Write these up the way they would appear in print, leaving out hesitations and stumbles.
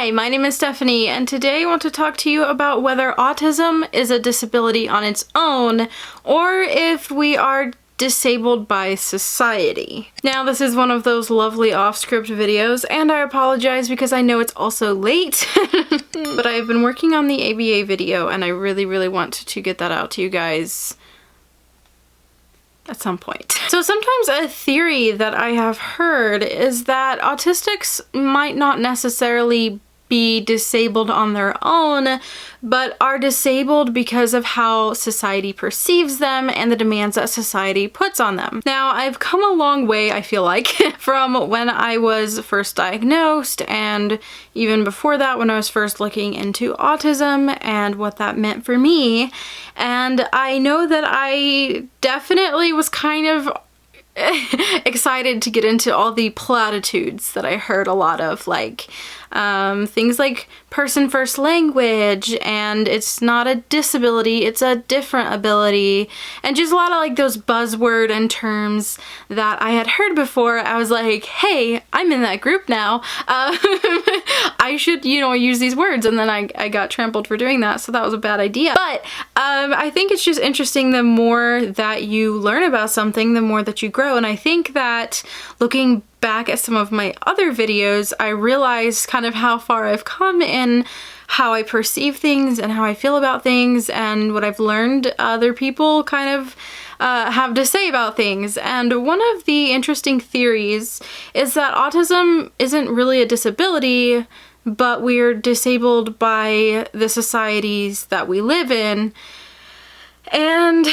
Hi, my name is Bethany, and today I want to talk to you about whether autism is a disability on its own, or if we are disabled by society. Now, this is one of those lovely off-script videos, and I apologize because I know it's also late, but I've been working on the ABA video, and I really want to get that out to you guys at some point. So sometimes a theory that I have heard is that autistics might not necessarily be disabled on their own, but are disabled because of how society perceives them and the demands that society puts on them. Now, I've come a long way, I feel like, from when I was first diagnosed, and even before that when I was first looking into autism and what that meant for me. And I know that I definitely was kind of excited to get into all the platitudes that I heard a lot of, like things like person first language, and it's not a disability, it's a different ability, and just a lot of like those buzzword and terms that I had heard before. I was like, hey, I'm in that group now. I should, use these words, and then I got trampled for doing that, so that was a bad idea. But I think it's just interesting, the more that you learn about something, the more that you grow, and I think that looking back at some of my other videos, I realized kind of how far I've come in how I perceive things and how I feel about things, and what I've learned other people kind of have to say about things. And one of the interesting theories is that autism isn't really a disability, but we're disabled by the societies that we live in. And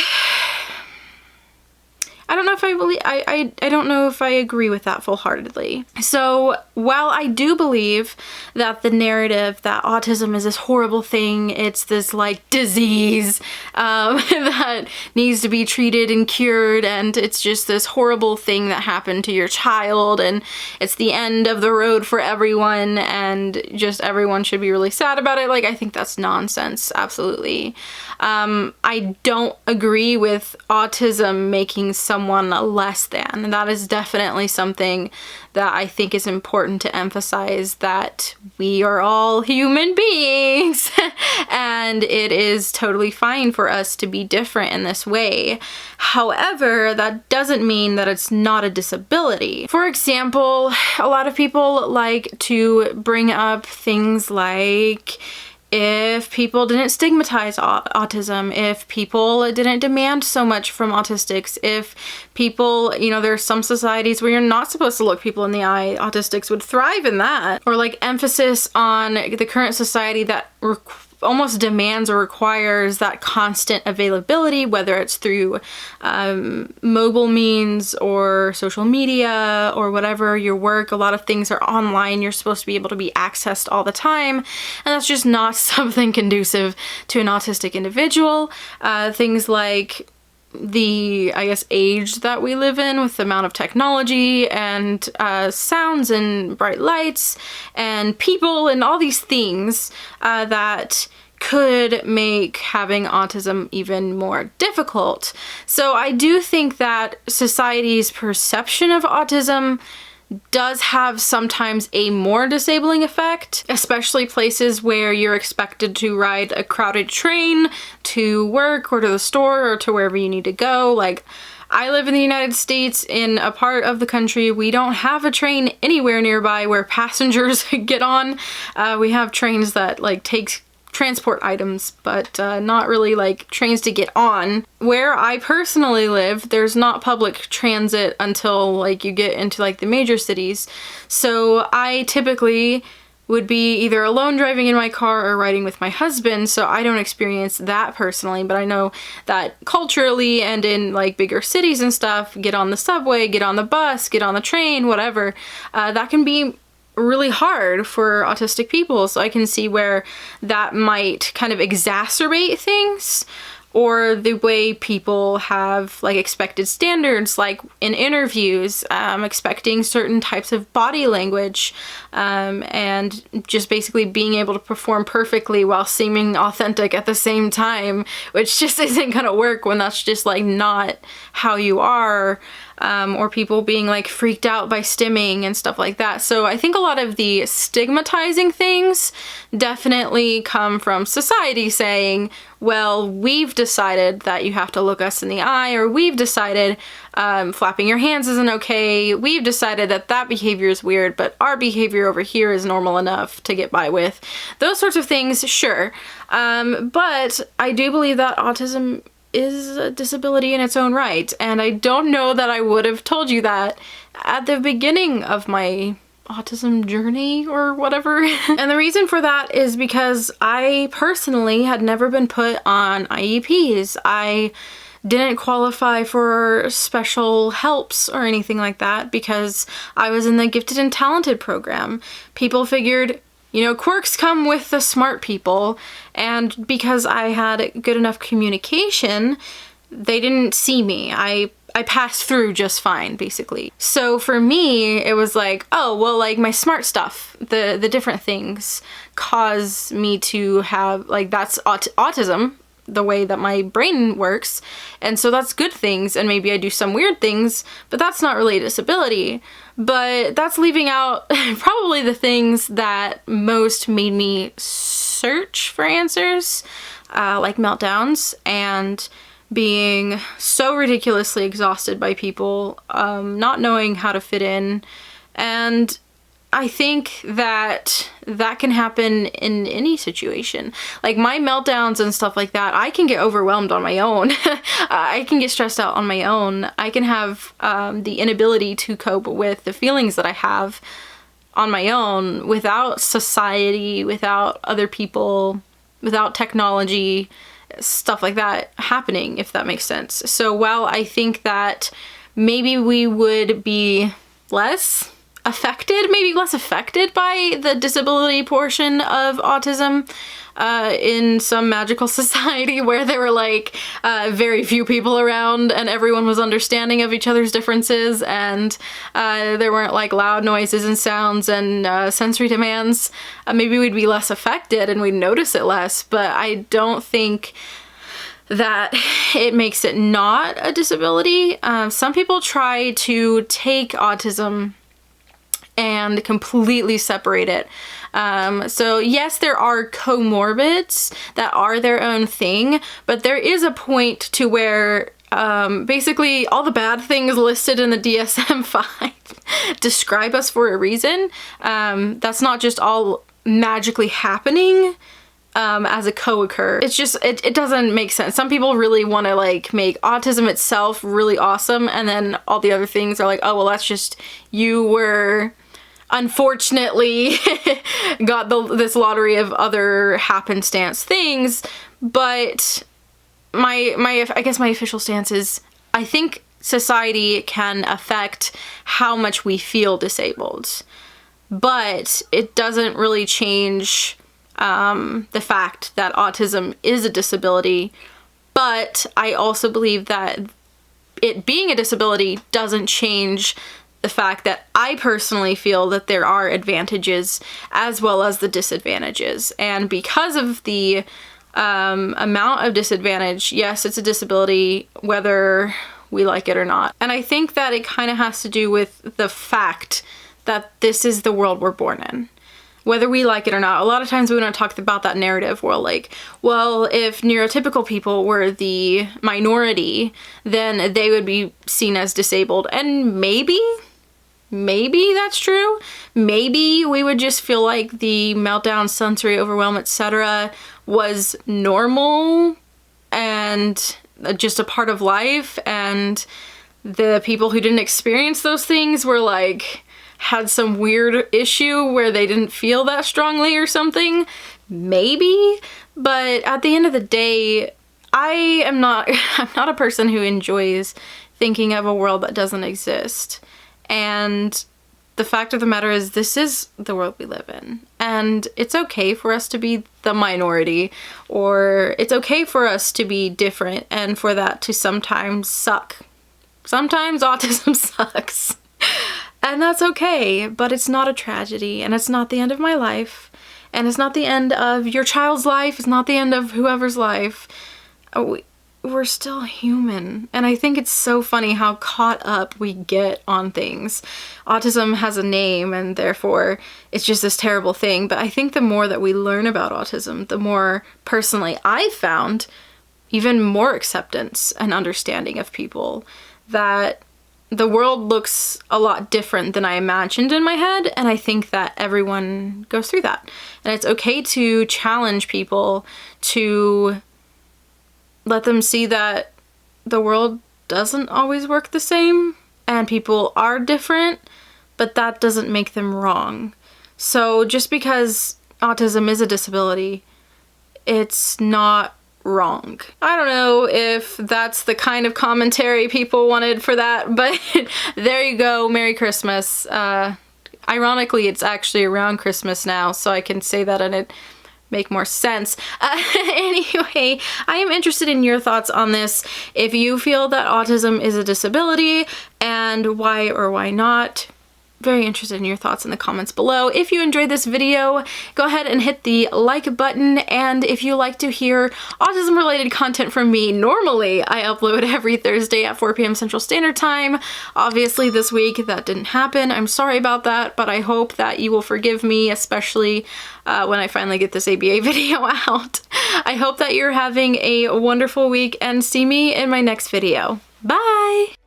I don't know if I don't know if I agree with that full-heartedly. So while I do believe that the narrative that autism is this horrible thing, it's this like disease that needs to be treated and cured, and it's just this horrible thing that happened to your child, and it's the end of the road for everyone, and just everyone should be really sad about it, like, I think that's nonsense, absolutely. I don't agree with autism making someone less than. And that is definitely something that I think is important to emphasize, that we are all human beings and it is totally fine for us to be different in this way. However, that doesn't mean that it's not a disability. For example, a lot of people like to bring up things like, if people didn't stigmatize autism, if people didn't demand so much from autistics, if people, there's some societies where you're not supposed to look people in the eye, autistics would thrive in that. Or like emphasis on the current society that almost demands or requires that constant availability, whether it's through mobile means or social media or whatever, your work. A lot of things are online, you're supposed to be able to be accessed all the time, and that's just not something conducive to an autistic individual. Things like the, age that we live in, with the amount of technology and sounds and bright lights and people and all these things that could make having autism even more difficult. So I do think that society's perception of autism does have sometimes a more disabling effect, especially places where you're expected to ride a crowded train to work or to the store or to wherever you need to go. Like, I live in the United States, in a part of the country we don't have a train anywhere nearby where passengers get on. We have trains that transport items, but not really like trains to get on. Where I personally live, there's not public transit until you get into the major cities. So I typically would be either alone driving in my car or riding with my husband, so I don't experience that personally, but I know that culturally and in bigger cities and stuff, get on the subway, get on the bus, get on the train, whatever, that can be really hard for autistic people. So I can see where that might kind of exacerbate things, or the way people have expected standards, like in interviews, expecting certain types of body language, and just basically being able to perform perfectly while seeming authentic at the same time, which just isn't gonna work when that's just not how you are. or people being like freaked out by stimming and stuff like that. So I think a lot of the stigmatizing things definitely come from society saying, well, we've decided that you have to look us in the eye, or we've decided flapping your hands isn't okay. We've decided that that behavior is weird, but our behavior over here is normal enough to get by with. Those sorts of things, sure. But I do believe that autism is a disability in its own right, and I don't know that I would have told you that at the beginning of my autism journey or whatever. And the reason for that is because I personally had never been put on IEPs. I didn't qualify for special helps or anything like that because I was in the gifted and talented program. People figured, you know, quirks come with the smart people, and because I had good enough communication, they didn't see me. I passed through just fine, basically. So for me, it was like, oh, well, like my smart stuff, the different things cause me to have, like, that's autism, the way that my brain works, and so that's good things, and maybe I do some weird things, but that's not really a disability. But that's leaving out probably the things that most made me search for answers, like meltdowns and being so ridiculously exhausted by people, not knowing how to fit in. And I think that that can happen in any situation. Like my meltdowns and stuff like that, I can get overwhelmed on my own. I can get stressed out on my own. I can have the inability to cope with the feelings that I have on my own without society, without other people, without technology, stuff like that happening, if that makes sense. So while I think that maybe we would be less affected by the disability portion of autism in some magical society where there were like very few people around and everyone was understanding of each other's differences, and there weren't like loud noises and sounds and sensory demands, maybe we'd be less affected and we'd notice it less. But I don't think that it makes it not a disability. Some people try to take autism and completely separate it. So yes, there are comorbids that are their own thing, but there is a point to where basically all the bad things listed in the DSM-5 describe us for a reason. That's not just all magically happening as a co-occur. It's just, it doesn't make sense. Some people really want to like make autism itself really awesome, and then all the other things are like, oh, well, that's just, you were unfortunately got this lottery of other happenstance things. But I guess my official stance is, I think society can affect how much we feel disabled, but it doesn't really change the fact that autism is a disability. But I also believe that it being a disability doesn't change the fact that I personally feel that there are advantages as well as the disadvantages. And because of the amount of disadvantage, yes, it's a disability whether we like it or not. And I think that it kind of has to do with the fact that this is the world we're born in, whether we like it or not. A lot of times we don't talk about that narrative where like, well, if neurotypical people were the minority, then they would be seen as disabled. And maybe that's true. Maybe we would just feel like the meltdown, sensory overwhelm, etc. was normal and just a part of life, and the people who didn't experience those things were like, had some weird issue where they didn't feel that strongly or something. Maybe. But at the end of the day, I'm not a person who enjoys thinking of a world that doesn't exist. And the fact of the matter is, this is the world we live in. And it's okay for us to be the minority, or it's okay for us to be different, and for that to sometimes suck. Sometimes autism sucks. And that's okay, but it's not a tragedy, and it's not the end of my life, and it's not the end of your child's life, it's not the end of whoever's life. we're still human. And I think it's so funny how caught up we get on things. Autism has a name and therefore it's just this terrible thing. But I think the more that we learn about autism, the more personally I've found even more acceptance and understanding of people, that the world looks a lot different than I imagined in my head. And I think that everyone goes through that. And it's okay to challenge people, to let them see that the world doesn't always work the same and people are different, but that doesn't make them wrong. So just because autism is a disability, it's not wrong. I don't know if that's the kind of commentary people wanted for that, but there you go. Merry Christmas. Ironically, it's actually around Christmas now, so I can say that and it make more sense. Anyway, I am interested in your thoughts on this. If you feel that autism is a disability and why or why not. Very interested in your thoughts in the comments below. If you enjoyed this video, go ahead and hit the like button. And if you like to hear autism related content from me, normally I upload every Thursday at 4 p.m. Central Standard Time. Obviously this week that didn't happen. I'm sorry about that, but I hope that you will forgive me, especially when I finally get this ABA video out. I hope that you're having a wonderful week and see me in my next video. Bye!